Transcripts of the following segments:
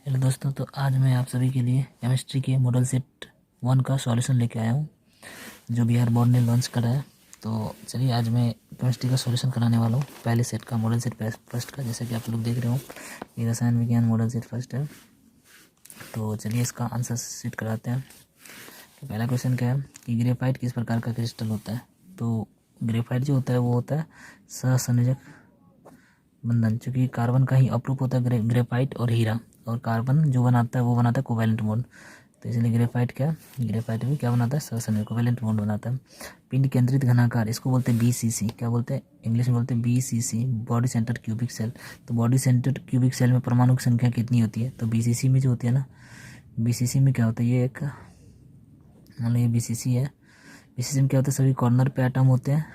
Hello दोस्तों, तो आज मैं आप सभी के लिए केमिस्ट्री के मॉडल सेट 1 का सॉल्यूशन लेके आया हूँ, जो बिहार बोर्ड ने लॉन्च करा है। तो चलिए आज मैं केमिस्ट्री का सॉल्यूशन कराने वाला हूँ, पहले सेट का, मॉडल सेट फर्स्ट का। जैसे कि आप लोग देख रहे हो, ये रसायन विज्ञान मॉडल सेट फर्स्ट है। तो चलिए इसका आंसर शीट कराते हैं। तो पहला क्वेश्चन क्या है कि ग्रेफाइट किस प्रकार का क्रिस्टल होता है। तो ग्रेफाइट जो होता है वो होता है सहसंयोजक बंधन, चूँकि कार्बन का ही अपरूप होता है ग्रेफाइट और हीरा, और कार्बन जो बनाता है वो बनाता है कोवैलेंट बॉन्ड। तो इसलिए ग्रेफाइट भी क्या बनाता है, सहसंयोजक कोवैलेंट बॉन्ड बनाता है। पिंड केंद्रित घनाकार, इसको बोलते हैं बीसीसी। क्या बोलते हैं, इंग्लिश में बोलते हैं BCC, body centre cubic cell. तो बॉडी सेंटर क्यूबिक सेल में परमाणु की संख्या कितनी होती है। तो बीसीसी में जो होती है ना, बीसीसी में क्या होता है, ये एक मान लो ये बीसीसी है। बीसीसी में क्या होता है, सभी कॉर्नर पे एटम होते हैं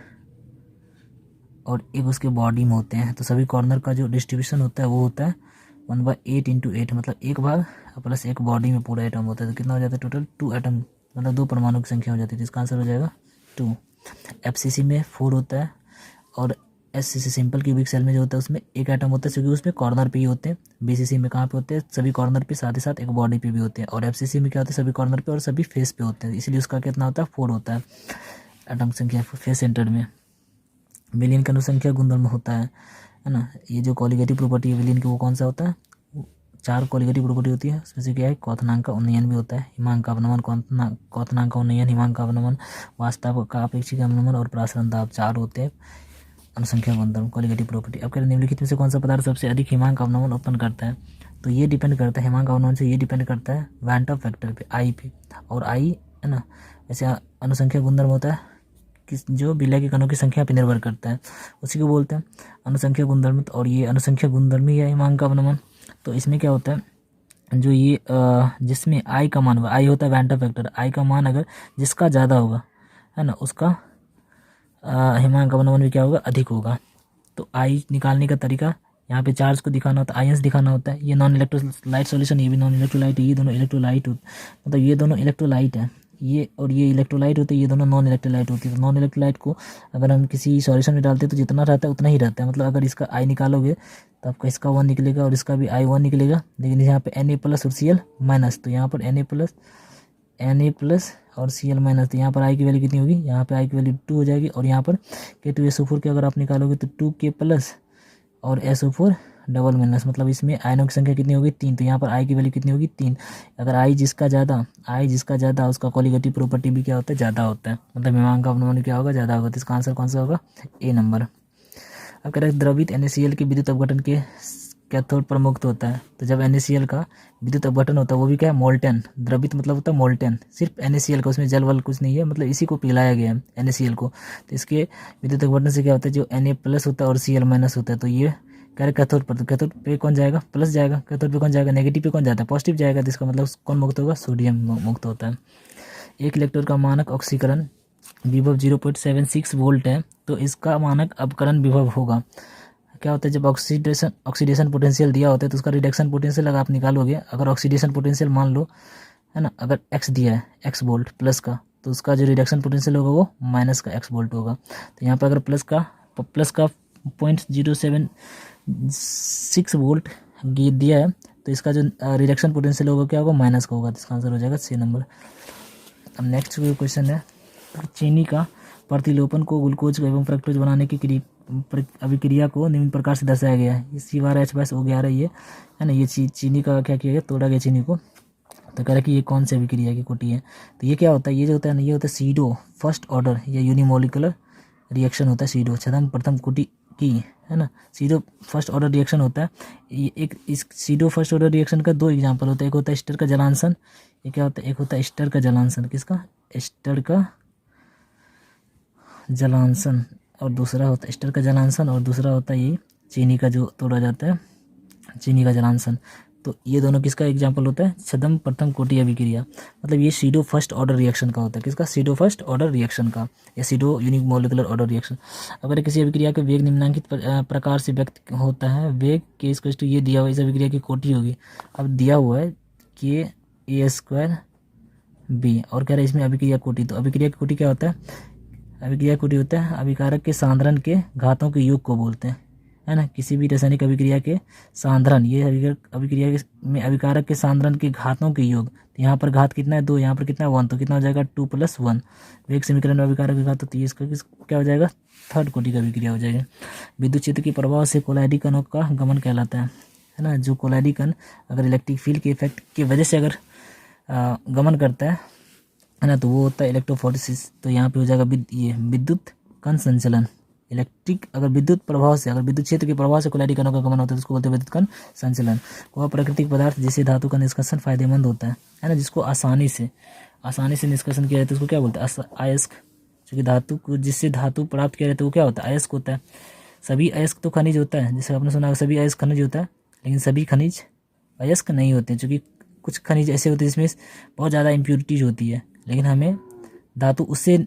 और एक उसके बॉडी में होते हैं। तो सभी कॉर्नर का जो डिस्ट्रीब्यूशन होता है वो होता है 1/8 × 8, मतलब एक भाग प्लस एक बॉडी में पूरा एटम होता है। तो कितना हो जाता है टोटल, 2 एटम, मतलब 2 परमाणु की संख्या हो जाती है। तो इसका आंसर हो जाएगा 2। एफसीसी में 4 होता है, और एससीसी सिंपल क्यूबिक सेल में जो होता है उसमें एक एटम होता है, क्योंकि उसमें कॉर्नर पे ही होते हैं। बीसीसी में कहाँ पे होते हैं, सभी कॉर्नर पे, साथ ही साथ एक बॉडी पे भी होते हैं। और एफसीसी में क्या होता है, सभी कॉर्नर पे और सभी फेस पे होते हैं, इसलिए उसका कितना होता है, 4 होता है एटम संख्या फेस सेंटर में। विलीन का अनुसंख्या गुणधर्म होता है ना। ये जो कॉलिगेटिव प्रॉपर्टी है विलीन की, वो कौन सा होता है, 4 कॉलिगेटिव प्रॉपर्टी होती है। उसमें से क्या है, क्वथनांक का उन्नयन भी होता है, हिमांक का अवनमन, क्वथनांक का उन्नयन, हिमांक का अवनमन, वास्तव का अपेक्षिक अवनमन और प्रासरण दाब, 4 होते हैं अनुसंख्या गुणधर्म कॉलिगेटिव प्रॉपर्टी। अब कह निम्नलिखित में से कौन सा पदार्थ सबसे अधिक हिमांक अवनमन उत्पन्न करता है। तो ये डिपेंड करता है, हिमांक अवनमन से ये डिपेंड करता है वैंटअप फैक्टर पे, आई पे। और आई है ना, ऐसे अनुसंख्या गुणधर्म होता है किस, जो विलय के कणों की संख्या पर निर्भर करता है, उसी को बोलते हैं अनुसंख्या गुणधर्म। और ये अनुसंख्या गुणधर्म ही है हिमांक का अवनमन। तो इसमें क्या होता है, जो ये जिसमें आई का मान होगा, आई होता है वैंटअप फैक्टर, आई का मान अगर जिसका ज़्यादा होगा है ना, उसका हिमांक अवनमन भी क्या होगा, अधिक होगा। तो आई निकालने का तरीका, यहाँ पे चार्ज को दिखाना होता है, आयंस दिखाना होता है। ये नॉन इलेक्ट्रोलाइट सॉल्यूशन, ये भी नॉन इलेक्ट्रोलाइट है, ये दोनों इलेक्ट्रोलाइट मतलब ये दोनों इलेक्ट्रोलाइट है, ये और ये इलेक्ट्रोलाइट होते हैं, ये दोनों नॉन इलेक्ट्रोलाइट होती है। तो नॉन इलेक्ट्रोलाइट को अगर हम किसी सॉल्यूशन में डालते हैं तो जितना रहता है उतना ही रहता है, मतलब अगर इसका आई निकालोगे तो आपका इसका 1 निकलेगा और इसका भी आई 1 निकलेगा। लेकिन यहाँ पे Na+ और Cl माइनस, तो यहाँ पर Na+ और Cl-, तो यहाँ पर आई की वैल्यू कितनी होगी, यहाँ पे आई की वैल्यू 2 हो जाएगी। और यहाँ पर K2SO4 के अगर आप निकालोगे तो 2K+ और SO4 डबल माइनस, मतलब इसमें आयनों की संख्या कितनी होगी, 3। तो यहाँ पर आई की वैल्यू कितनी होगी, 3। अगर आई जिसका ज़्यादा उसका कॉलिगेटिव प्रॉपर्टी भी क्या होता है, ज़्यादा होता है, मतलब हिमांक का अवनमन क्या होगा, ज़्यादा होगा। तो इसका आंसर कौन सा होगा, ए नंबर। अब कह रहे हैं द्रवित NaCl के विद्युत अपघटन के कैथोड पर मुक्त होता है। तो जब NaCl का विद्युत अपघटन होता है वो भी क्या है, मोल्टेन। द्रवित मतलब होता है मोल्टेन, सिर्फ NaCl का, उसमें जल वल कुछ नहीं है, मतलब इसी को पिघलाया गया है NaCl को। तो इसके विद्युत अपघटन से क्या होता है, जो Na+ होता है और Cl- होता है, तो ये कह रहे कैथोड पर। तो कैथोड पे कौन जाएगा, प्लस जाएगा, कैथोड पे कौन जाएगा, नेगेटिव पे कौन जाता है, पॉजिटिव जाएगा। तो इसका मतलब कौन मुक्त होगा, सोडियम मुक्त होता है। 1 इलेक्ट्रॉन का मानक ऑक्सीकरण विभव 0.76 वोल्ट है, तो इसका मानक अपकरण विभव होगा। क्या होता है, जब ऑक्सीडेशन पोटेंशियल दिया होता है तो उसका रिडक्शन पोटेंशियल अगर आप निकालोगे, अगर ऑक्सीडेशन पोटेंशियल मान लो है ना, अगर x दिया है, x वोल्ट प्लस का, तो उसका जो रिडक्शन पोटेंशियल होगा वो माइनस का x वोल्ट होगा। तो यहाँ पर अगर प्लस का 0.076 वोल्ट दिया है, तो इसका जो रिडक्शन पोटेंशियल होगा क्या होगा, माइनस का होगा। तो इसका आंसर हो जाएगा C नंबर। अब नेक्स्ट क्वेश्चन है, चीनी का प्रतिलोपन को ग्लूकोज एवं फ्रक्टोज बनाने की अभिक्रिया को निम्न प्रकार से दर्शाया गया है। C12H+O11 ये है ना, ये चीनी का क्या किया गया, तोड़ा गया चीनी को। तो कह रहा है कि ये कौन सी अभिक्रिया की कोटि है। तो ये क्या होता है, ये जो होता है ना, ये होता है सीडो फर्स्ट ऑर्डर या यूनिमोलिकुलर रिएक्शन होता है। सीडो छदम प्रथम कोटि की है ना, सीडो फर्स्ट ऑर्डर रिएक्शन होता है। ये एक इस सीडो फर्स्ट ऑर्डर रिएक्शन का 2 एग्जांपल होता है, एक होता है एस्टर का जलांशन, ये क्या होता है, एक होता है एस्टर का जलांशन, किसका, एस्टर का जलांशन, और दूसरा होता है एस्टर का जलांशन, और दूसरा होता है ये चीनी का जो तोड़ा जाता है, चीनी का जलांशन। तो ये दोनों किसका एग्जांपल होता है, छदम प्रथम कोटि अभिक्रिया, मतलब ये सीडो फर्स्ट ऑर्डर रिएक्शन का होता है, किसका, सीडो फर्स्ट ऑर्डर रिएक्शन का, या pseudo unimolecular order reaction. अगर किसी अभिक्रिया के वेग निम्नलिखित प्रकार से व्यक्त होता है, वेग के इक्वल टू ये दिया हुआ, इस अभिक्रिया की कोटि होगी। अब दिया हुआ है कि A²B, और कह रहे हैं इसमें अभिक्रिया कोटि। तो अभिक्रिया की कोटि क्या होता है, अभिक्रिया कोटि होता है अभिकारक के सांद्रण के घातों के योग को बोलते हैं, है ना, किसी भी रासायनिक अभिक्रिया के सांद्रण, ये अभिक्रिया में अभिकारक के सांद्रण के घातों के योग, तो यहाँ पर घात कितना है 2, यहाँ पर कितना है 1, तो कितना हो जाएगा 2 + 1। वेग समीकरण में अभिकारक के घात होती है, इसका क्या हो जाएगा, थर्ड कोटि का अभिक्रिया हो जाएगा। विद्युत क्षेत्र के प्रभाव से कोलाइडी कणों का गमन कहलाता है ना। जो कोलाइडी कण अगर इलेक्ट्रिक फील्ड के इफेक्ट की वजह से अगर गमन करता है ना, तो वो होता है इलेक्ट्रोफोरेसिस। तो यहाँ पे हो जाएगा ये विद्युत कण संचलन। इलेक्ट्रिक अगर विद्युत प्रभाव से, अगर विद्युत क्षेत्र के प्रभाव से कोलाइडी कणों का गमन होता है तो उसको बोलते हैं विद्युत कण संचलन। वह प्राकृतिक पदार्थ जिससे धातु का निष्कर्षण फायदेमंद होता है ना, जिसको आसानी से निष्कर्षण किया जाता है उसको क्या बोलते हैं, अयस्क। क्योंकि धातु को जिससे धातु प्राप्त किया जाता है वो क्या होता है, अयस्क होता है। सभी अयस्क तो खनिज होता है, जैसे आपने सुना सभी अयस्क खनिज होता है, लेकिन सभी खनिज अयस्क नहीं होते, क्योंकि कुछ खनिज ऐसे होते हैं जिसमें बहुत ज़्यादा इम्प्योरिटीज होती है, लेकिन हमें धातु उससे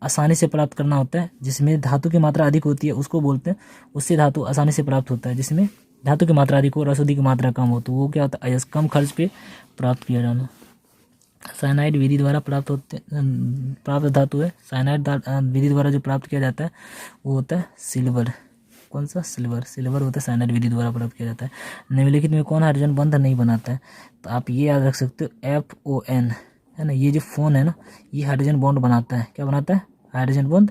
आसानी से प्राप्त करना होता है। जिसमें धातु की मात्रा अधिक होती है उसको बोलते हैं, उससे धातु आसानी से प्राप्त होता है। जिसमें धातु की मात्रा अधिक हो और अशुद्धि की मात्रा कम हो तो वो क्या होता है, अयस्क। कम खर्च पे प्राप्त किया जाना। साइनाइड विधि द्वारा प्राप्त धातु है। साइनाइड विधि द्वारा जो प्राप्त किया जाता है वो होता है सिल्वर। कौन सा, सिल्वर होता है, साइनाइड विधि द्वारा प्राप्त किया जाता है। निम्नलिखित में कौन हाइड्रोजन बंध नहीं बनाता है, तो आप ये याद रख सकते हो FON, है ना। ये जो फोन है ना, ये हाइड्रोजन बॉन्ड बनाता है। क्या बनाता है, हाइड्रोजन बॉन्ड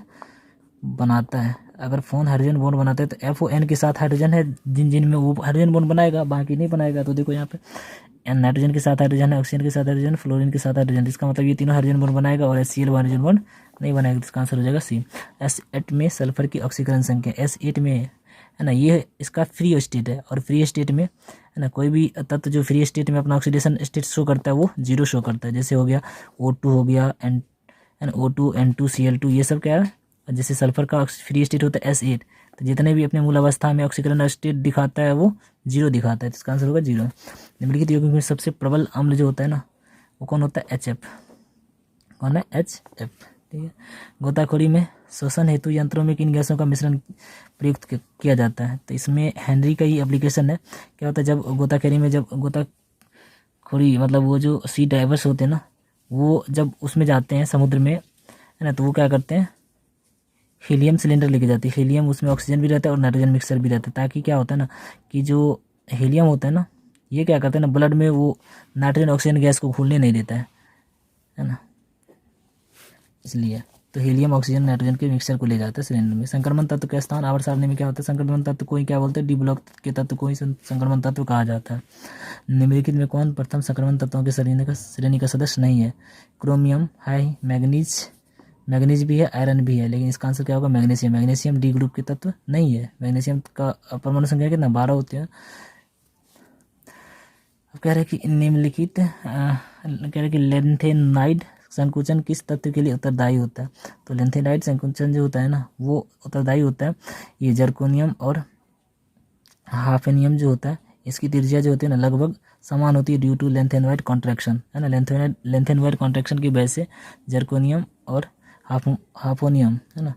बनाता है। अगर फोन हाइड्रोजन बॉन्ड बनाता है तो FON के साथ हाइड्रोजन है, जिन में वो हाइड्रोजन बॉन्ड बनाएगा, बाकी नहीं बनाएगा। तो देखो यहाँ पे नाइट्रोजन के साथ हाइड्रोजन है, ऑक्सीजन के साथ हाइड्रोजन, फ्लोरीन के साथ हाइड्रोजन, इसका मतलब ये तीनों हाइड्रोजन बॉन्ड बनाएगा और HCl हाइड्रोजन बॉन्ड नहीं बनाएगा। इसका आंसर हो जाएगा C। S8 में सल्फर की ऑक्सीकरण संख्या, S8 में है ना, ये इसका फ्री स्टेट है। और फ्री स्टेट में है ना, कोई भी तत्व जो फ्री स्टेट में अपना ऑक्सीडेशन स्टेट शो करता है वो 0 शो करता है। जैसे हो गया O2 हो गया, O2 N2 Cl2, ये सब क्या है। जैसे सल्फर का फ्री स्टेट होता है S8, तो जितने भी अपने मूल अवस्था में ऑक्सीकरण स्टेट दिखाता है वो 0 दिखाता है, तो इसका आंसर होगा 0। निम्नलिखित यौगिक में सबसे प्रबल अम्ल जो होता है ना वो कौन होता है, HF। कौन है, HF, ठीक है। गोताखोरी में शोषण हेतु यंत्रों में किन गैसों का मिश्रण प्रयुक्त किया जाता है, तो इसमें हेनरी का ही एप्लीकेशन है। क्या होता है, जब गोताखोरी में, जब गोताखोरी मतलब वो जो सी डाइवर्स होते हैं ना, वो जब उसमें जाते हैं समुद्र में, है ना, तो वो क्या करते हैं, हीलियम सिलेंडर लेके जाती है। हीलियम, उसमें ऑक्सीजन भी रहता है और नाइट्रोजन मिक्सर भी रहता है, ताकि क्या होता है ना कि जो हीलियम होता है ना, ये क्या करता है ना, ब्लड में वो नाइट्रोजन ऑक्सीजन गैस को घुलने नहीं देता है ना, इसलिए। तो हीलियम ऑक्सीजन नाइट्रोजन के मिक्सर को ले जाता है सिलेंडर में। संक्रमण तत्व का स्थान आवर्त सारणी में क्या होता है, संक्रमण तत्व को ही क्या बोलते हैं, डी ब्लॉक के तत्व को ही संक्रमण तत्व कहा जाता है। निम्नलिखित में कौन प्रथम संक्रमण तत्वों के श्रेणी का सदस्य नहीं है, क्रोमियम है, मैग्नीज भी है, आयरन भी है, लेकिन इसका आंसर क्या होगा, मैग्नीशियम। मैग्नीशियम डी ग्रुप के तत्व नहीं है। मैग्नीशियम का परमाणु संख्या कितना, 12 होती है। अब कह रहे हैं कि निम्नलिखित कह रहे हैं कि लेंथेनाइड संकुचन किस तत्व के लिए उत्तरदायी होता है, तो लेंथेनाइड संकुचन जो होता है ना वो उत्तरदायी होता है ये जर्कोनियम और हाफेनियम जो होता है, इसकी त्रिज्या जो होती है ना लगभग समान होती है ड्यू टू लेंथेनाइड कॉन्ट्रैक्शन, है ना। लेंथेनाइड कॉन्ट्रैक्शन की वजह से जर्कोनियम और हाफोनियम, है ना,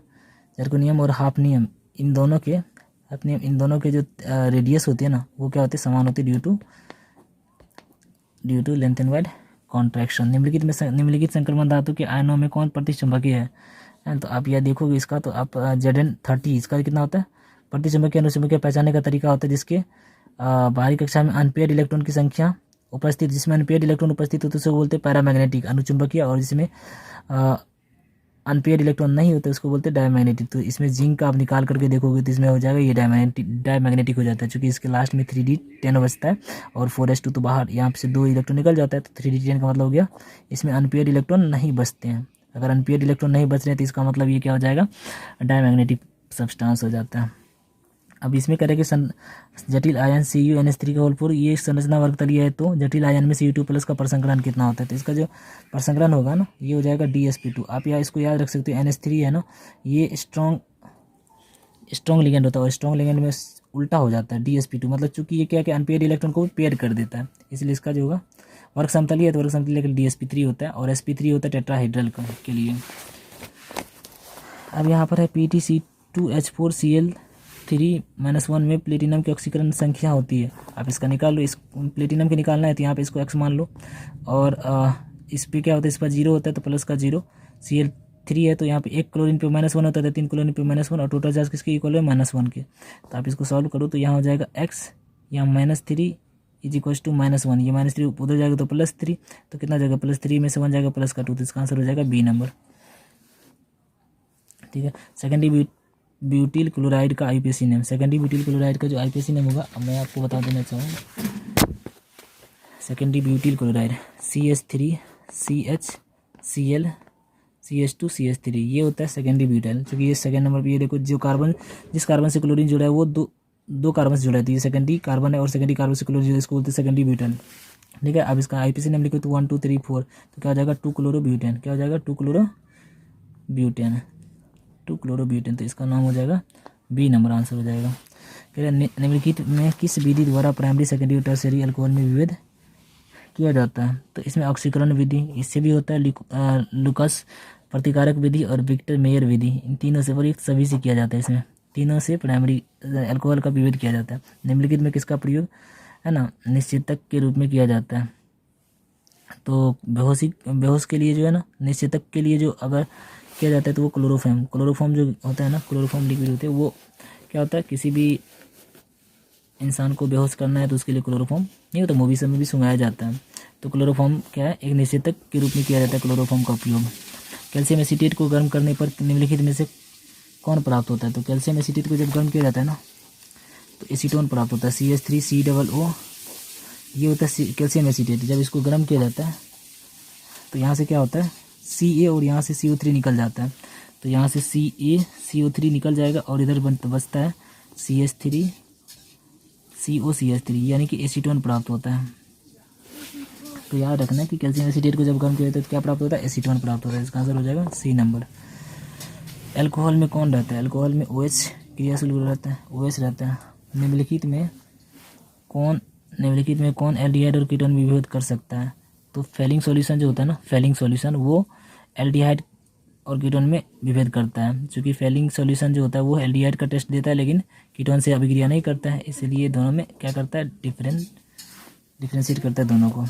जर्कोनियम और हाफनियम, इन दोनों के जो रेडियस होती है ना वो क्या होती है, समान होती है ड्यू टू लेंथेनाइड कॉन्ट्रैक्शन। निम्नलिखित संक्रमण धातु के आयनों में कौन प्रतिचुंबकीय है, तो आप यह देखोगे इसका, तो आप Zn30 इसका कितना होता है, प्रतिचुंबकीय अनुचुंबकीय पहचानने का तरीका होता है, जिसके बाहरी कक्षा में अनपेयर्ड इलेक्ट्रॉन की संख्या उपस्थित, जिसमें अनपेयर्ड इलेक्ट्रॉन उपस्थित होते उसको बोलते हैं पैरामैग्नेटिक अनुचुंबकीय, और जिसमें अनपेयर्ड इलेक्ट्रॉन नहीं होते उसको बोलते हैं डायमैग्नेटिक। तो इसमें जिंक का आप निकाल करके देखोगे तो इसमें हो जाएगा ये डायमैग्नेटिक हो जाता है, क्योंकि इसके लास्ट में 3d10 बचता है और 4s2 तो बाहर यहाँ से 2 इलेक्ट्रॉन निकल जाता है, तो 3d10 का मतलब हो गया इसमें अनपेयर्ड इलेक्ट्रॉन नहीं बचते हैं। अगर अनपेयर्ड इलेक्ट्रॉन नहीं बच रहे हैं तो इसका मतलब ये क्या हो जाएगा, डायमैग्नेटिक सब्सटेंस हो जाता है। अब इसमें करें कि जटिल आयन CuNH3 का होल 4, ये संरचना वर्गतलीय है, तो जटिल आयन में Cu2+ का परसंकरण कितना होता है, तो इसका जो परसंकरण होगा ना ये हो जाएगा DsP2। आप यहाँ इसको याद रख सकते हो, NH3 है ना, ये स्ट्रॉन्ग लिगेंड होता है और स्ट्रॉन्ग लिगेंड में उल्टा हो जाता है DsP2, मतलब चूंकि ये क्या कि अनपेयर्ड इलेक्ट्रॉन को पेयर कर देता है, इसलिए इसका जो होगा वर्ग समतलीय है तो वर्ग समतलीय के लिए DsP3 होता है और sp3 होता है टेट्राहाइड्रल के लिए। अब यहाँ पर है PtC2H4Cl3-1 में प्लेटिनम की ऑक्सीकरण संख्या होती है, आप इसका निकाल लो। इस प्लेटिनम की निकालना है तो यहाँ पे इसको x मान लो, और इस पे क्या होता है, इस पर 0 होता है तो प्लस का 0, 3 है तो यहाँ पे 1 क्लोरीन पे -1 होता है, 3 क्लोरीन पे -1 और टोटल चार्ज किसके इक्वल है -1 के। तो आप इसको सॉल्व करो तो यहाँ हो जाएगा x, यहाँ -3 इज इक्वल टू -1, ये -3 उधर जाएगा तो +3, तो कितना जाएगा +3 में से 1 जाएगा +2, तो इसका आंसर हो जाएगा बी नंबर। ठीक है, सेकेंडरी ब्यूटिल क्लोराइड का IUPAC name, secondary butyl chloride का जो आईपीएसी नेम होगा अब मैं आपको बता देना चाहूँ। Secondary butyl chloride CH3CHCl CH2CH3 ये होता है सेकेंडरी ब्यूटाइल, क्योंकि ये सेकेंड नंबर पे, ये देखो जो कार्बन, जिस कार्बन से क्लोरीन जुड़ा है वो दो कार्बन से जुड़ा है, तो ये सेकेंडरी कार्बन है और सेकेंडरी कार्बन से क्लोरीन जुड़ा है, इसको बोलते हैं सेकेंडरी ब्यूटाइल। ठीक है, अब इसका आईपीसी नेम लिखो तो 1 2 3 4, तो क्या हो जाएगा 2-क्लोरोब्यूटेन, क्या हो जाएगा 2-क्लोरोब्यूटेन, 2-क्लोरोब्यूटेन, तो इसका नाम हो जाएगा बी नंबर, आंसर हो जाएगा। कह रहे निम्नलिखित में किस विधि द्वारा प्राइमरी सेकेंडरी और टर्शियरी अल्कोहल में विभेद किया जाता है। तो इसमें ऑक्सीकरण विधि, इससे भी होता है लुकस प्रतिकारक विधि और विक्टर मेयर विधि, इन तीनों से प्रयुक्त सभी से किया जाता है। इसमें तीनों से प्राइमरी अल्कोहल का विभेद किया जाता है। निम्नलिखित में किसका प्रयोग है ना निश्चितक के रूप में किया जाता है। तो बेहोश के लिए जो है ना, निश्चितक के लिए जो अगर किया जाता है तो वो क्लोरोफॉर्म जो होता है ना, क्लोरोफॉर्म लिक्विड होते हैं, वो क्या होता है, किसी भी इंसान को बेहोश करना है तो उसके लिए क्लोरोफॉर्म नहीं होता, मूवी सब में भी सुनाया जाता है। तो क्लोरोफॉर्म क्या है, एक निश्चितक के रूप में किया जाता है क्लोरोफॉर्म का उपयोग। कैल्शियम एसीटेट को गर्म करने पर निम्नलिखित में से कौन प्राप्त होता है। तो कैल्शियम एसीटेट को जब गर्म किया जाता है ना तो एसीटोन प्राप्त होता है, CH3COO, ये होता है कैल्शियम एसीटेट। जब इसको गर्म किया जाता है तो यहाँ से क्या होता है Ca और यहाँ से CO3 निकल जाता है, तो यहाँ से CaCO3 निकल जाएगा और इधर बचता है CH3COCH3, यानी कि एसीटोन प्राप्त होता है। तो याद रखना है कि कैल्शियम एसीटेट को जब गर्म किया जाता है तो क्या प्राप्त होता है, एसीटोन प्राप्त होता है। इसका आंसर हो जाएगा सी नंबर। अल्कोहल में कौन रहता है, अल्कोहल में OH क्रियाशील रहता है, OH रहता है। निम्नलिखित में कौन एल्डिहाइड और कीटोन में विभेद कर सकता है। तो फेलिंग सॉल्यूशन जो होता है ना, फेलिंग सॉल्यूशन वो एल्डिहाइड और कीटोन में विभेद करता है, क्योंकि फेलिंग सॉल्यूशन जो होता है वो एल्डिहाइड का टेस्ट देता है लेकिन कीटोन से अभिक्रिया नहीं करता है, इसलिए दोनों में क्या करता है, डिफ्रेंशिएट करता है दोनों को।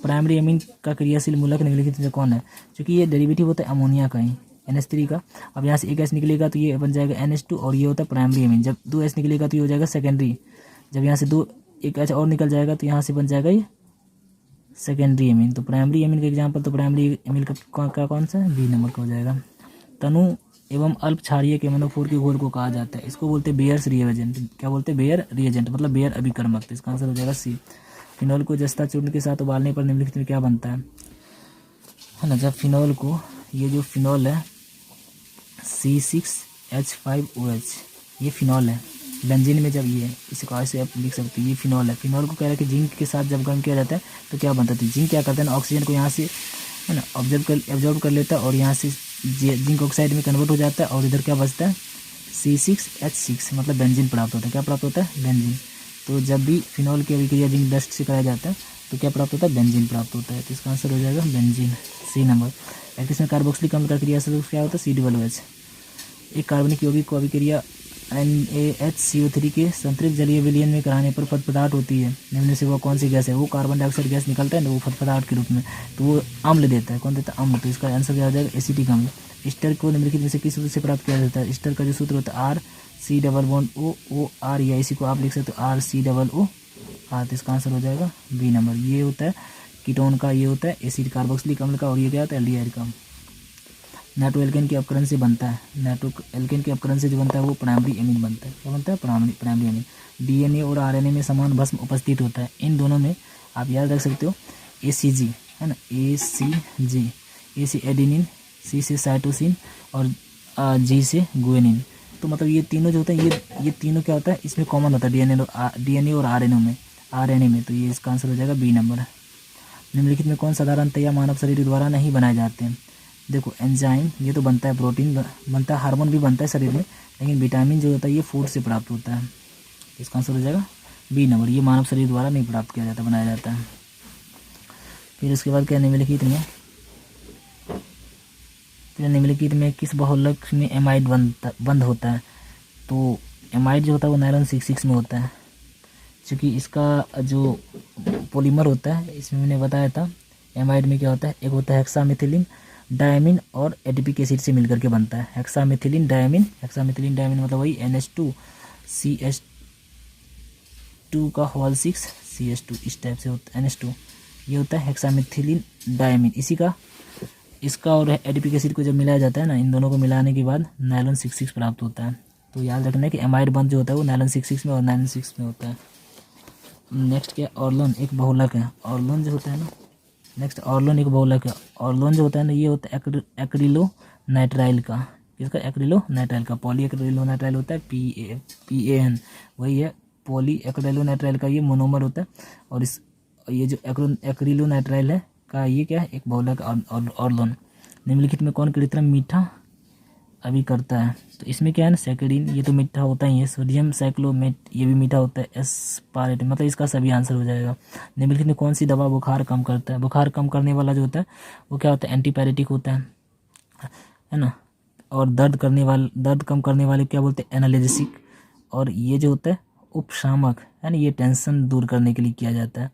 प्राइमरी एमीन का क्रियाशील मूलक निम्नलिखित में कौन है, क्योंकि ये डेरिवेटिव होता है अमोनिया का ही, NH3 का। अब यहाँ से एक H निकलेगा तो ये बन जाएगा NH2 और ये होता है प्राइमरी एमीन। जब 2 H निकलेगा तो ये हो जाएगा सेकेंडरी। जब यहाँ से एक H और निकल जाएगा तो यहाँ से बन जाएगा ये सेकेंडरी एमीन। तो प्राइमरी एमीन का एग्जाम्पल, तो प्राइमरी एमीन का कौन सा है, बी नंबर का हो जाएगा। तनु एवं अल्प क्षारीय के मनोफोर के घोल को कहा जाता है, इसको बोलते हैं बेयर्स रिएजेंट। क्या बोलते हैं, बेयर रिएजेंट, मतलब बेयर अभिकर्मक। तो इसका आंसर हो जाएगा सी। फिनॉल को जस्ता चूर्ण के साथ उबालने पर निम्नलिखित में क्या बनता है ना। जब फिनॉल को, ये जो फिनॉल है C6H5OH, ये फिनॉल है। बेंजीन में जब ये इसको ऐसे आप लिख सकते हो, ये फिनॉल है। फिनॉल को कह रहा है कि जिंक के साथ जब गर्म किया जाता है तो क्या बनता है, जिंक क्या करता है ना, ऑक्सीजन को यहाँ से है ना एब्जॉर्ब कर लेता है और यहाँ से जिंक ऑक्साइड में कन्वर्ट हो जाता है और इधर क्या बचता है C6H6, मतलब बेंजीन प्राप्त होता है। क्या प्राप्त होता है, बेंजीन। तो जब भी फिनॉल की अभिक्रिया जिंक डस्ट से कराया जाता है तो क्या प्राप्त होता है, बेंजीन प्राप्त होता है। तो इसका आंसर हो जाएगा बेंजीन, सी नंबर। इसमें कार्बोक्सिलिक अम्ल का क्रिया से क्या होता है, C OH। एक कार्बनिक यौगिक को अभिक्रिया NaHCO3 के संतृप्त जलीय विलयन में कराने पर फटफटाहट होती है, निम्न से वो कौन सी गैस है। वो कार्बन डाइऑक्साइड गैस निकलता है ना, वो फटफटाहट के रूप में, तो वो अम्ल देता है। कौन देता है, अम्ल। तो इसका आंसर क्या हो जाएगा, एसिटिक अम्ल। ईस्टर को निम्नलिखित में से किस सूत्र से प्राप्त किया जाता है। ईस्टर का जो सूत्र होता है RC⋯OOR, या इसी को आप लिख सकते हो RCOOR। तो इसका आंसर हो जाएगा बी नंबर। ये होता है कीटोन का, ये होता है एसिड कार्बोक्सिलिक अम्ल का, और ये क्या होता है, एल्डिहाइड का। नाइट्रो एल्केन के अपकरण से बनता है, नाइट्रो एल्केन के अपकरण से जो बनता है वो प्राइमरी एमीन बनता है। क्या बनता है, प्राइमरी एमीन। DNA और RNA में समान भस्म उपस्थित होता है। इन दोनों में आप याद रख सकते हो ACG है ना, ACG, A से एडेनिन, C से साइटोसिन और G से गुएनिन। तो मतलब ये तीनों जो होते हैं, ये तीनों क्या होता है, इसमें कॉमन होता है DNA और RNA में। तो ये इसका आंसर हो जाएगा बी नंबर। निम्नलिखित में कौन साधारणतया मानव शरीर द्वारा नहीं बनाए जाते हैं। देखो एंजाइम, ये तो बनता है, प्रोटीन बनता है, हार्मोन भी बनता है शरीर में, लेकिन विटामिन जो होता है ये फूड से प्राप्त होता है। इसका आंसर हो जाएगा बी नंबर। ये मानव शरीर द्वारा नहीं प्राप्त किया जाता, बनाया जाता है। फिर उसके बाद क्या, निम्नलिखित में किस बहुलक में एमाइड बंद होता है। तो एमाइड जो होता है वो नायलॉन 66 में होता है, क्योंकि इसका जो पॉलीमर होता है, इसमें मैंने बताया था एमाइड में क्या होता है, एक होता है हेक्सामिथिलीन, डायमीन और एडिपिक एसिड से मिलकर के बनता है। हेक्सामेथिलीन डायमीन, हेक्सामेथिलीन डायमीन मतलब वही NH2CH2 का होल 6 CH2 इस टाइप से होता है, NH2 ये होता है हेक्सामेथिलीन डायमीन। इसी का इसका और एडिपिक एसिड को जब मिलाया जाता है ना, इन दोनों को मिलाने के बाद नायलॉन 66 प्राप्त होता है। तो याद रखना है कि एमाइड बंध जो होता है वो नायलॉन 66 में और नायलॉन 6 में होता है। नेक्स्ट क्या, ऑर्लोन एक बहुलक है। ऑर्लोन जो होता है ना, नेक्स्ट ऑर्लोन एक बहुलक है। ऑर्लोन जो होता है ना, ये होता है एक्रिलो नाइट्राइल का, किसका, एक्रिलो नाइट्राइल का। पॉली एक्रिलो नाइट्राइल होता है PAN, वही है पॉली एक्रिलो नाइट्राइल का, ये मोनोमर होता है। और इस ये जो एक्रिलो नाइट्राइल है का ये क्या है, एक बहुलक ऑर्लोन। निम्नलिखित में कौन कृत्रिम मीठा अभी करता है, तो इसमें क्या है ना, सैकरीन, ये तो मीठा होता ही है। सोडियम साइक्लोमेट ये भी मीठा होता है। एस्पारेट मतलब इसका सभी आंसर हो जाएगा। निम्नलिखित में कौन सी दवा बुखार कम करता है, बुखार कम करने वाला जो होता है वो क्या होता है, एंटीपायरेटिक होता है ना। और दर्द कम करने वाले क्या बोलते हैं, एनाल्जेसिक। और ये जो होता है उपशामक है ना, ये टेंशन दूर करने के लिए किया जाता है।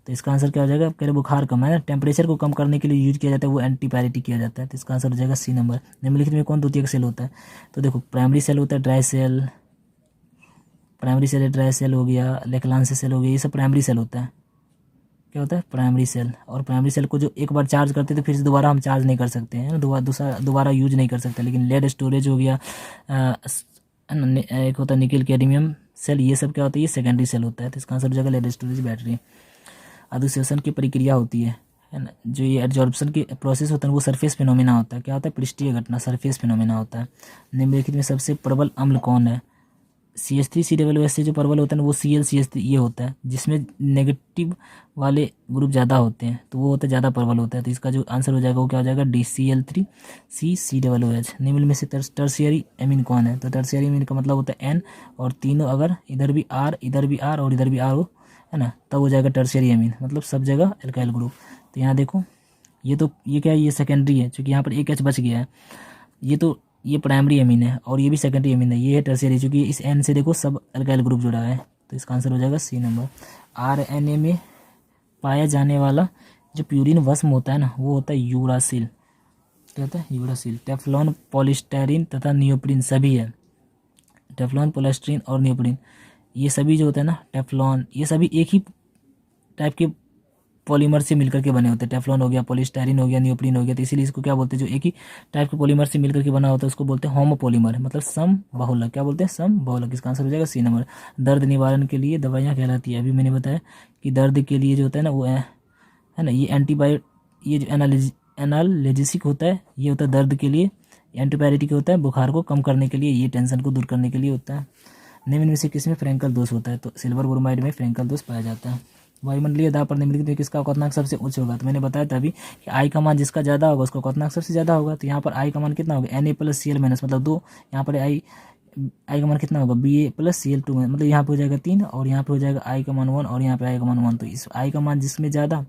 तो इसका आंसर क्या हो जाएगा, कह रहे बुखार कम है ना, टेम्परेचर को कम करने के लिए यूज किया जाता है, वो एंटीपायरेटिक किया जाता है। तो इसका आंसर हो जाएगा C नंबर। निम्नलिखित में कौन द्वितीयक सेल होता है, तो देखो प्राइमरी सेल होता है, dry cell, primary cell dry cell हो गया, लेकलांस सेल हो गया, ये सब प्राइमरी सेल होता है। क्या होता है, प्राइमरी सेल। और प्राइमरी सेल को जो एक बार चार्ज करते हैं तो फिर से दोबारा हम चार्ज नहीं कर सकते हैं, दोबारा यूज नहीं कर सकते। लेकिन लेड स्टोरेज हो गया, एक होता है निकल कैडमियम सेल, ये सब क्या होता है, ये सेकेंडरी सेल होता है। तो इसका आंसर हो जाएगा लेड स्टोरेज बैटरी। अधिशोषण की प्रक्रिया होती है ना, जो ये एब्जॉर्प्शन की प्रोसेस होता है वो सरफेस फिनोमेना होता है। क्या होता है, पृष्ठीय घटना, सरफेस फिनोमेना होता है। निम्नलिखित में सबसे प्रबल अम्ल कौन है, CH3COOH से जो प्रबल होता है ना वो ClCH3 ये होता है, जिसमें नेगेटिव वाले ग्रुप ज़्यादा होते हैं तो वो होता है ज़्यादा प्रबल होता है। तो इसका जो आंसर हो जाएगा वो क्या हो जाएगा, DCl3CCOOH। निम्न में से टर्शियरी एमीन कौन है, तो टर्शियरी एमीन का मतलब होता है N, और तीनों अगर इधर भी R इधर भी R और इधर भी R हो है ना, तब हो जाएगा टर्शियरी एमीन, मतलब सब जगह एल्काइल ग्रुप। तो यहाँ देखो ये क्या है, ये सेकेंडरी है क्योंकि यहाँ पर एक H बच गया है। ये प्राइमरी एमीन है और ये भी सेकेंडरी एमीन है, ये है टर्शियरी, क्योंकि इस N से देखो सब एल्काइल ग्रुप जुड़ा है। तो इसका आंसर हो जाएगा C नंबर। RNA में पाया जाने वाला जो प्यूरिन वस्म होता है ना वो होता है यूरासिल। क्या होता है, यूरासिल। टेफ्लॉन, पॉलीस्टायरीन तथा नियोप्रीन सभी है। टेफ्लॉन, पॉलीस्टायरीन और नियोप्रीन ये सभी जो होते हैं ना, टेफ्लॉन ये सभी एक ही टाइप के पॉलीमर से मिलकर के बने होते हैं। टेफ्लॉन हो गया, पॉलीस्टायरीन हो गया, नियोप्रीन हो गया। तो इसीलिए इसको क्या बोलते हैं, जो एक ही टाइप के पॉलीमर से मिलकर के बना होता है उसको बोलते हैं होमोपॉलीमर, मतलब सम बहुलक। क्या बोलते हैं, सम बहुलक। इसका आंसर हो जाएगा C नंबर। दर्द निवारण के लिए दवाइयाँ कहलाती है, अभी मैंने बताया कि दर्द के लिए जो होता है ना वो है ना, ये ये जो एनाल्जेसिक होता है ये होता है दर्द के लिए, एंटीपायरेटिक होता है बुखार को कम करने के लिए, ये टेंशन को दूर करने के लिए होता है। निम्न में से किसमें फ्रैंकल दोष होता है, तो सिल्वर ब्रोमाइड में फ्रैंकल दोष पाया जाता है। वायुमंडलीय दाब पर निम्नलिखित में किसका क्वथनांक सबसे उच्च होगा, तो मैंने बताया था अभी कि I का मान जिसका ज़्यादा होगा उसका क्वथनांक सबसे ज़्यादा होगा। तो यहाँ पर I का मान कितना होगा, Na+Cl- मतलब 2, यहाँ पर I का मान कितना होगा, Ba+Cl2 मतलब यहाँ पे हो जाएगा 3 और यहाँ पे हो जाएगा I का मान 1 और यहाँ पे I का मान 1। तो इस I का मान जिसमें ज़्यादा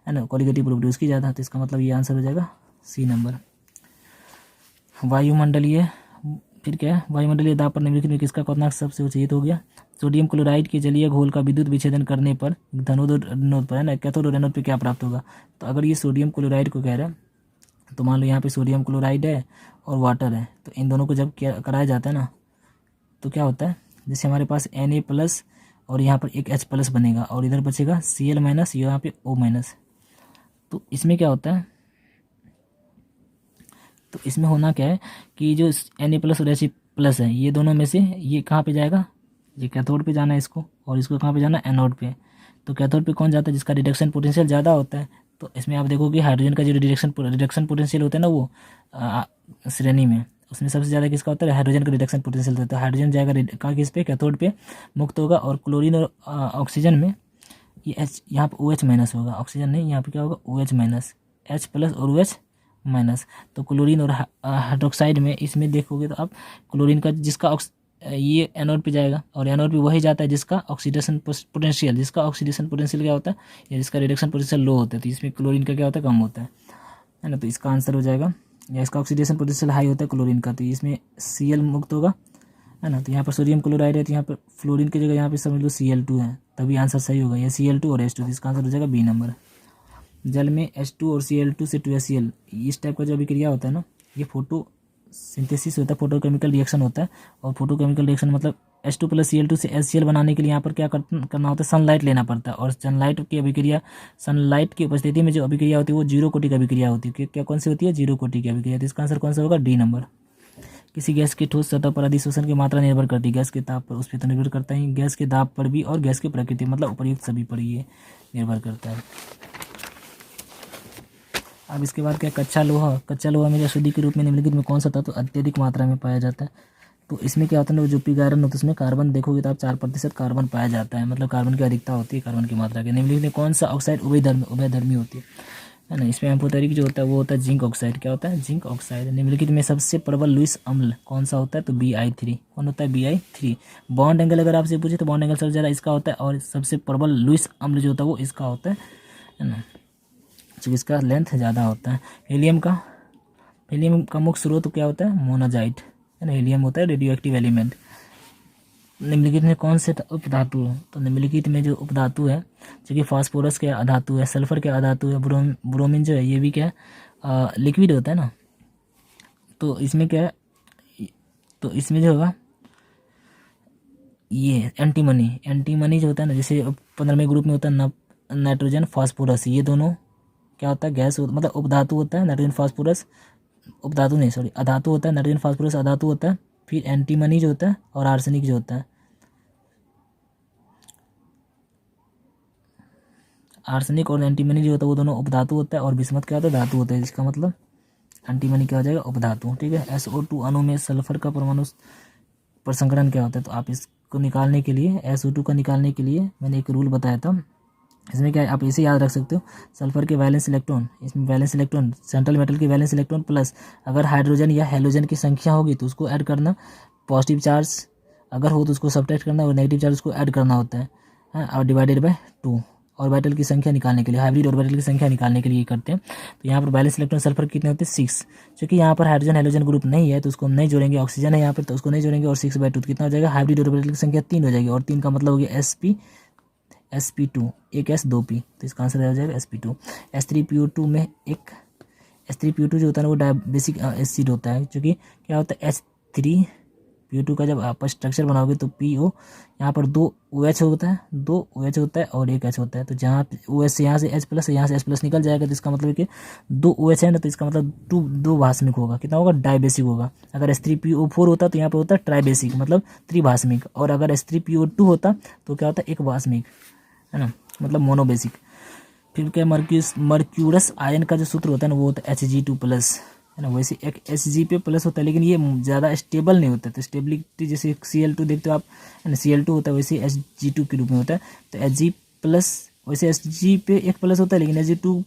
है ना, क्वालिटेटिव प्रॉपर्टी उसकी ज़्यादा, तो इसका मतलब ये आंसर हो जाएगा C नंबर। वायुमंडलीय, फिर क्या है, वायुमंडलीय दाब पर निम्नलिखित में किसका क्वथनांक सबसे ऊंचा, ये तो हो गया। सोडियम क्लोराइड के जलीय घोल का विद्युत विच्छेदन करने पर धनोद और ऋणोद पर है ना, कैथोड और एनोड पे क्या प्राप्त होगा। तो अगर ये सोडियम क्लोराइड को कह रहा है तो मान लो यहाँ पे सोडियम क्लोराइड है और वाटर है, तो इन दोनों को जब कराया जाता है ना तो क्या होता है, जैसे हमारे पास Na+ और यहाँ पर एक H+ बनेगा और इधर बचेगा Cl-, यहाँ पे O-। तो इसमें क्या होता है, तो इसमें होना क्या है कि जो Na+ और H+ है ये दोनों में से ये कहाँ पे जाएगा, ये कैथोड पे जाना है इसको, और इसको कहाँ पे जाना है, एनोड पे। तो कैथोड पे कौन जाता है, जिसका रिडक्शन पोटेंशियल ज़्यादा होता है। तो इसमें आप देखोगे हाइड्रोजन का जो रिडक्शन पोटेंशियल होता है ना वो श्रेणी में उसमें सबसे ज़्यादा किसका होता है, हाइड्रोजन का रिडक्शन पोटेंशियल होता है। हाइड्रोजन जाएगा कहाँ, किस पे, कैथोड पे मुक्त होगा, और क्लोरीन और ऑक्सीजन में ये H यहाँ पे OH- होगा, ऑक्सीजन नहीं, यहाँ पे क्या होगा OH-, H+ और OH-। तो क्लोरीन और हाइड्रोक्साइड में इसमें देखोगे तो आप क्लोरीन का जिसका ये एनोड पे जाएगा और एनोड पे वही जाता है जिसका ऑक्सीडेशन पोटेंशियल क्या होता है, या जिसका रिडक्शन पोटेंशियल लो होता है। तो इसमें क्लोरीन का क्या होता है, कम होता है ना। तो इसका आंसर हो जाएगा, या इसका ऑक्सीडेशन पोटेंशियल हाई होता है क्लोरीन का, तो इसमें Cl मुक्त होगा है ना। तो यहाँ पर सोडियम क्लोराइड है तो यहाँ पर फ्लोरीन की जगह यहाँ पे समझ लो Cl2 है, तभी आंसर सही होगा, ये Cl2 और H2। इसका आंसर हो जाएगा B नंबर। जल में H2 और Cl2 से 2HCl, इस टाइप का जो अभिक्रिया होता है ना, ये फोटो सिंथेसिस होता है, फोटोकेमिकल रिएक्शन होता है। और फोटोकेमिकल रिएक्शन मतलब H2 + Cl2 से HCl बनाने के लिए यहाँ पर क्या करना होता है, सनलाइट लेना पड़ता है। और सनलाइट की अभिक्रिया, सनलाइट की उपस्थिति में जो अभिक्रिया होती है वो 0 कोटि की अभिक्रिया होती है। क्या कौन सी होती है, 0 कोटि की अभिक्रिया। तो इसका आंसर कौन सा होगा, डी नंबर। किसी गैस की ठोस सतह पर अधिशोषण की मात्रा निर्भर करती है, गैस के ताप पर, उस पर तो निर्भर करता है, गैस के दाब पर भी और गैस की प्रकृति मतलब उपर्युक्त सभी पर ये निर्भर करता है। अब इसके बाद क्या, कच्चा लोहा। कच्चा लोहा में अशुद्धि के रूप में निम्नलिखित में कौन सा तत्व अत्यधिक मात्रा में पाया जाता है। तो इसमें क्या होता है, जो पिग आयरन होता है उसमें कार्बन देखोगे तो आप 4% कार्बन पाया जाता है, मतलब कार्बन की अधिकता होती है, कार्बन की मात्रा के। निम्नलिखित में कौन सा ऑक्साइड उभयधर्मी होती है ना। इसमें एम्फोटेरिक जो होता है वो होता है जिंक ऑक्साइड। क्या होता है, जिंक ऑक्साइड। निम्नलिखित में सबसे प्रबल लुईस अम्ल कौन सा होता है, तो Bi3। कौन होता है, Bi3। बॉन्ड एंगल अगर आपसे पूछे तो बॉन्ड एंगल सबसे ज़्यादा इसका होता है, और सबसे प्रबल लुईस अम्ल जो होता है वो इसका होता है ना, क्योंकि इसका लेंथ ज़्यादा होता है। हीलियम का मुख्य स्रोत क्या होता है, मोनाजाइट है ना। हीलियम होता है रेडियो एक्टिव एलिमेंट। निम्नलिखित में कौन से उपधातु है, तो निम्नलिखित में जो उपधातु है, जो कि फास्फोरस के अधातु है, सल्फर के अधातु है, ब्रोमीन जो है ये भी क्या है, लिक्विड होता है ना। तो इसमें क्या है, तो इसमें जो होगा ये एंटीमनी जो होता है ना, जैसे 15वें ग्रुप में होता है नाइट्रोजन फास्फोरस, ये दोनों क्या होता है, गैस मतलब उपधातु होता है। नाइट्रोजन फास्फोरस उपधातु नहीं, सॉरी, अधातु होता है। नाइट्रोजन फास्फोरस अधातु होता है। फिर एंटीमनी जो होता है और आर्सेनिक जो होता है, आर्सेनिक और एंटीमनी जो होता है वो दोनों उपधातु होता है, और बिस्मथ क्या होता है, धातु होता है। इसका मतलब एंटीमनी क्या हो जाएगा, उपधातु। ठीक है। SO2 अणु में सल्फर का परमाणु प्रसंकरण क्या होता है, तो आप इसको निकालने के लिए, SO2 का निकालने के लिए मैंने एक रूल बताया था। इसमें क्या है, आप इसे याद रख सकते हो, सल्फर के वैलेंस इलेक्ट्रॉन, इसमें वैलेंस इलेक्ट्रॉन सेंट्रल मेटल के वैलेंस इलेक्ट्रॉन प्लस अगर हाइड्रोजन या हेलोजन की संख्या होगी तो उसको ऐड करना, पॉजिटिव चार्ज अगर हो तो उसको सब्ट्रैक्ट करना, और नेगेटिव चार्ज उसको ऐड करना होता है, और डिवाइडेड बाय 2। ऑर्बिटल की संख्या निकालने के लिए, हाइब्रिड ऑर्बिटल की संख्या निकालने के लिए करते हैं। तो यहाँ पर बैलेंस इलेक्ट्रॉन सल्फर कितने होते हैं, 6। क्योंकि यहाँ पर हाइड्रोजन हेलोजन ग्रुप नहीं है तो उसको हम नहीं जोड़ेंगे, ऑक्सीजन है यहाँ पर तो उसको नहीं जोड़ेंगे, और 6/2 कितना हो जाएगा, हाइब्रिड ऑर्बिटल की संख्या 3 हो जाएगी, और 3 का मतलब हो गया sp2, एक S 2 P, तो इसका आंसर हो जाएगा sp2। S3PO2 में एक S3PO2 जो होता है ना वो डायबेसिक एसिड होता है, क्योंकि क्या होता है, H3PO2 का जब आप स्ट्रक्चर बनाओगे तो PO यहाँ पर 2 OH होता है, 2 OH होता है और एक H होता है। तो जहाँ OH से यहाँ से H+, यहाँ से H+ निकल जाएगा, तो इसका मतलब कि 2 OH है ना, तो इसका मतलब 2 भास्मिक होगा। कितना होगा, डायबेसिक होगा। अगर S3PO4 होता तो यहाँ पर होता है ट्राइबेसिक, मतलब त्रिभास्मिक। और अगर S3PO2 होता तो क्या होता है, एक भास्मिक, है ना, मतलब मोनोबेसिक। फिर क्या, मर्क्यूरस आयन का जो सूत्र होता है ना वो होता है Hg2+, है ना। वैसे एक Hg+ होता है, लेकिन ये ज़्यादा स्टेबल नहीं होता। तो स्टेबिलिटी जैसे Cl2 देखते हो आप, है ना, Cl2 होता है वैसे Hg2 के रूप में होता है। तो Hg+, वैसे Hg पे 1+ होता है, लेकिन Hg2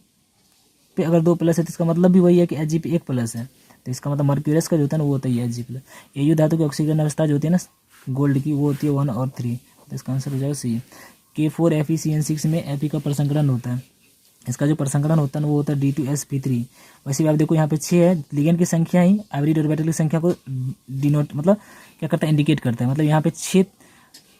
पे अगर 2+ है तो इसका मतलब भी वही है कि Hg पे 1+ है। तो इसका मतलब मर्क्यूरस का जो होता है ना वो होता है Hg+। Au धातु की ऑक्सीकरण अवस्था जो होती है ना गोल्ड की, वो होती है 1 और 3। तो इसका आंसर हो जाएगा C। K4FeCN6 में Fe का प्रसंकरण होता है। इसका जो प्रसंकरण होता है ना वो होता है D2sp3। वैसे भी आप देखो यहाँ पे 6 है, लिगेंड की संख्या ही हाइब्रिड ऑर्बिटल की संख्या को डिनोट मतलब क्या करता है, इंडिकेट करता है। मतलब यहाँ पे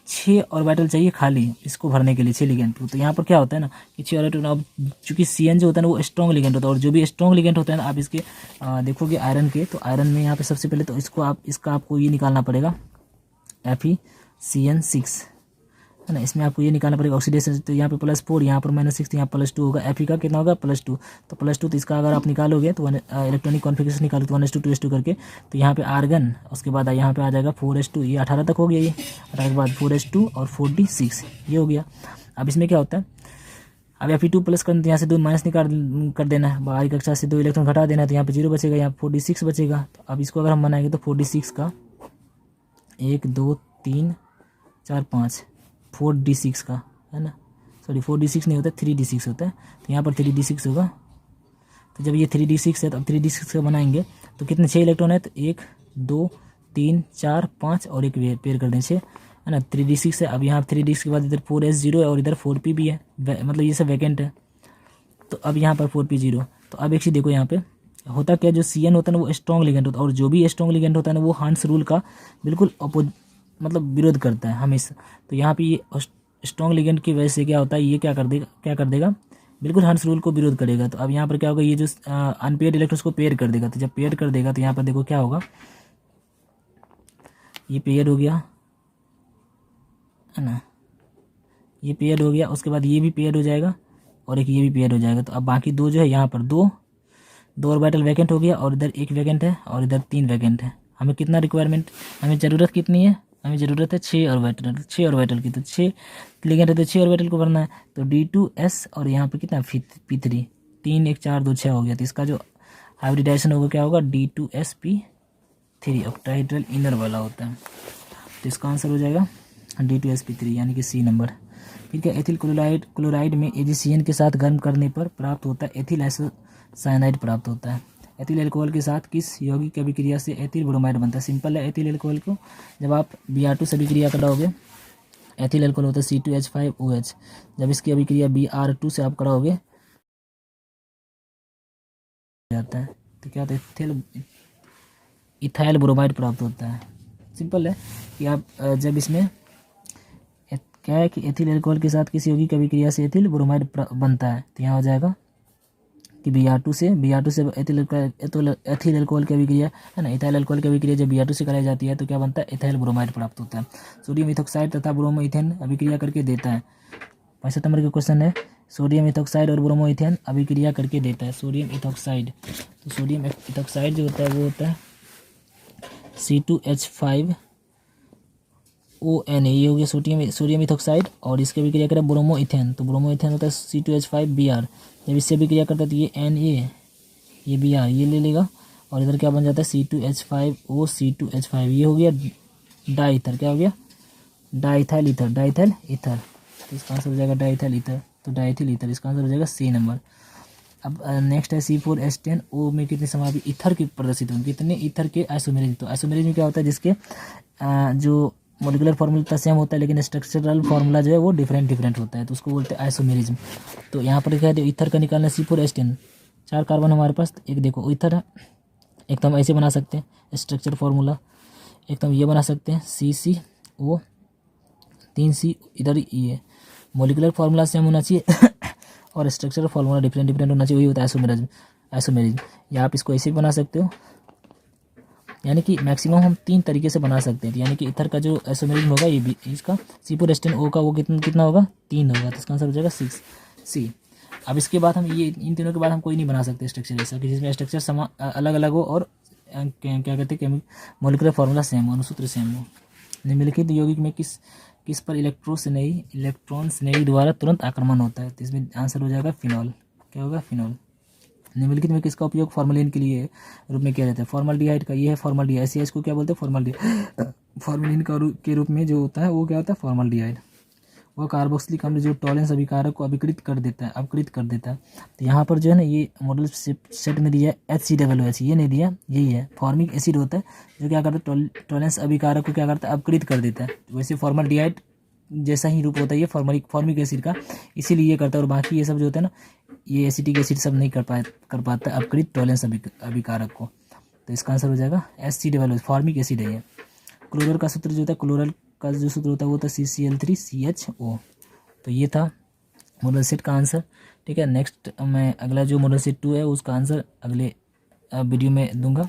6 ऑर्बिटल चाहिए खाली इसको भरने के लिए, 6 लिगेंड। तो यहाँ पर क्या होता है ना कि 6 ऑर्बिटल। अब चूंकि CN जो होता है ना वो स्ट्रॉन्ग लिगेंड होता है, और जो भी स्ट्रॉन्ग लिगेंड होता है ना आप इसके देखोगे आयरन के, तो आयरन में यहाँ पे सबसे पहले तो इसका आपको ये निकालना पड़ेगा FeCN6, है ना। इसमें आपको ये निकालना पड़ेगा ऑक्सीडेशन। तो यहाँ पे +4, यहाँ पर -6, तो यहाँ +2 होगा। Fe का कितना होगा, +2। तो +2, तो इसका अगर आप निकालोगे तो इलेक्ट्रॉनिक कॉन्फ़िगरेशन निकालो तो 1:2 2:2 करके, तो यहाँ पे आर्गन, उसके बाद यहाँ पे आ जाएगा 4:2, ये 18 तक हो गया। ये 18 के बाद 4:2 और 46 ये हो गया। अब इसमें क्या होता है, अब Fe2+ करना तो यहाँ से 2 माइनस कर देना है, बाहरी कक्षा से 2 इलेक्ट्रॉन घटा देना है, तो यहाँ पे 0 बचेगा, यहाँ 46 बचेगा। तो अब इसको अगर हम बनाएंगे तो 46 का 1 2 3 4 5 4d6 का, है ना, सॉरी 4d6 नहीं होता, 3d6 होता है। तो यहाँ पर 3d6 होगा। तो जब ये 3d6 है तो अब 3d6 का बनाएंगे तो कितने 6 इलेक्ट्रॉन है, तो 1 2 3 4 5 और एक पेयर कर दें 6, है ना। 3d6 है। अब यहाँ 3d6 के बाद इधर 4s0 है और इधर 4p भी है, मतलब ये सब वैकेंट है। तो अब यहाँ पर 4p0। तो अब एक चीज़ देखो, यहाँ पे होता क्या, जो CN होता है ना वो स्ट्रॉन्ग लिगेंड होता है, और जो भी स्ट्रॉन्ग लिगेंड होता है ना वो हंस रूल का बिल्कुल मतलब विरोध करता है हमेशा। तो यहाँ पे ये स्ट्रॉन्ग लिगेंड की वजह से क्या होता है, ये क्या कर देगा बिल्कुल हंस रूल को विरोध करेगा। तो अब यहाँ पर क्या होगा, ये जो अनपेयर्ड इलेक्ट्रॉन्स को पेयर कर देगा। तो जब पेयर कर देगा तो यहाँ पर देखो क्या होगा, ये पेयर हो गया है ना, ये पेयर हो गया, उसके बाद ये भी पेयर हो जाएगा और एक ये भी पेयर हो जाएगा। तो अब बाकी दो जो है यहाँ पर दो ऑर्बिटल वैकेंट हो गया और इधर एक वैकेंट है और इधर 3 वैकेंट है। हमें कितना रिक्वायरमेंट, हमें ज़रूरत कितनी है, हमें ज़रूरत है 6 ऑर्बिटल की। तो 6 लिगेंड है तो 6 ऑर्बिटल को भरना है। तो D2S और यहाँ पे कितना P3, 3 1 4 2 6 हो गया। तो इसका जो हाइब्रिडाइजेशन होगा क्या होगा, D2sP3 ऑक्टाहेड्रल इनर वाला होता है। तो इसका आंसर हो जाएगा D2sP3 यानी कि सी नंबर। ठीक है। एथिल क्लोराइड में AgCN के साथ गर्म करने पर प्राप्त होता है एथिल आइसोसाइनाइड प्राप्त होता है। एथिल अल्कोहल के साथ किस यौगिक की अभिक्रिया से एथिल ब्रोमाइड बनता है। सिंपल है, एथिल अल्कोहल को जब आप Br2 से अभिक्रिया कराओगे, एथिल अल्कोहल होता है C2H5OH, जब इसकी अभिक्रिया Br2 से आप कराओगे जाता है तो क्या होता है, इथाइल ब्रोमाइड प्राप्त होता है। सिंपल है कि आप जब इसमें क्या है कि एथिल अल्कोहल के साथ किसी यौगिक की अभिक्रिया से एथिल ब्रोमाइड बनता है। तो यहाँ हो जाएगा कि Br2 से एथिल अल्कोहल की अभिक्रिया है ना, इथाइल अल्कोहल की अभिक्रिया जब Br2 से कराई जाती है तो क्या बनता है, इथाइल ब्रोमाइड प्राप्त होता है। सोडियम इथॉक्साइड तथा ब्रोमो इथेन अभिक्रिया करके देता है। 65 नंबर का क्वेश्चन है, सोडियम इथॉक्साइड और ब्रोमो इथेन अभिक्रिया करके देता है। सोडियम इथॉक्साइड, तो सोडियम इथॉक्साइड जो होता है वो होता है C2H5ON, ये हो गया सोडियम इथॉक्साइड, और इसकी अभिक्रिया करें ब्रोमो इथेन, तो ब्रोमो इथेन होता है C2H5Br। जब इससे अभिक्रिया करता है तो ये Na, ये Br ये ले लेगा और इधर क्या बन जाता है C2H5O C2H5, ये हो गया डाईथर, क्या हो गया डाईथाइल ईथर। तो इसका आंसर हो जाएगा डाईथाइल ईथर, तो डाईथाइल ईथर इसका आंसर हो जाएगा सी नंबर। अब नेक्स्ट है C4H10O में कितने समापी ईथर के प्रदर्शित होंगे, कितने ईथर के आइसोमेरिज्म। तो आइसोमेरिज्म में क्या होता है, जिसके जो मॉलिक्यूलर फार्मूला सेम होता है लेकिन स्ट्रक्चरल फार्मूला जो है वो डिफरेंट होता है, तो उसको बोलते हैं आइसोमेरिज्म। तो यहाँ पर क्या है, ईथर का निकालना C4H10, 4 कार्बन हमारे पास, एक देखो ईथर है, एक तो हम ऐसे बना सकते हैं स्ट्रक्चर फार्मूला, एक तो हम ये बना सकते हैं CCO 3C, इधर ये मॉलिक्यूलर फार्मूला सेम होना चाहिए और स्ट्रक्चरल फार्मूला डिफरेंट होना चाहिए, वही होता है आइसोमेरिज्म। या आप इसको ऐसे भी बना सकते हो, यानी कि मैक्सिमम हम 3 तरीके से बना सकते हैं। यानी कि इथर का जो आइसोमेरिज्म होगा ये भी, इसका C4H10O का वो कितना होगा 3 होगा, तो इसका आंसर हो जाएगा 6C। अब इसके बाद हम ये इन तीनों के बाद हम कोई नहीं बना सकते स्ट्रक्चर ऐसा कि जिसमें स्ट्रक्चर अलग अलग हो और क्या कहते हैं मॉलिक्यूलर फार्मूला सेम हो, अनुसूत्र सेम हो। निम्नलिखित यौगिक में किस पर इलेक्ट्रॉन स्नेही द्वारा तुरंत आक्रमण होता है। तो इसमें आंसर हो जाएगा फिनॉल, क्या होगा फिनॉल। निम्नलिखित में किसका उपयोग फॉर्मेलिन के लिए रूप में किया जाता है, फॉर्मल्डिहाइड का, ये है फॉर्मल्डिहाइड, SCH को क्या बोलते हैं फॉर्मल्डिहाइड, फॉर्मेलिन का के रूप में जो होता है वो क्या होता है फॉर्मल्डिहाइड। वह कार्बोक्सिलिक अम्ल जो टॉलेंस अभिकारक को अपकृत कर देता है। तो यहाँ पर जो है ना ये मॉडल सेट में दिया है HCOOH, ये नहीं दिया, यही है फॉर्मिक एसिड होता है जो क्या करता है टॉलेंस अभिकारक को क्या करता है अपकृत कर देता है। वैसे फॉर्मल्डिहाइड जैसा ही रूप होता है ये फॉर्मिक एसिड का, इसीलिए ये करता है। और बाकी ये सब जो होता है ना, ये एसिटिक एसिड सब नहीं कर पाता है अपकृत टॉलेंस अभिकारक को। तो इसका आंसर हो जाएगा HCOOH, फॉर्मिक एसिड है ये। क्लोरल का सूत्र जो होता है, क्लोरल का जो सूत्र होता है वो होता है CCl3CHO। तो ये था मॉडल सेट का आंसर। ठीक है, नेक्स्ट मैं अगला जो मॉडल सेट 2 है उसका आंसर अगले वीडियो में दूंगा।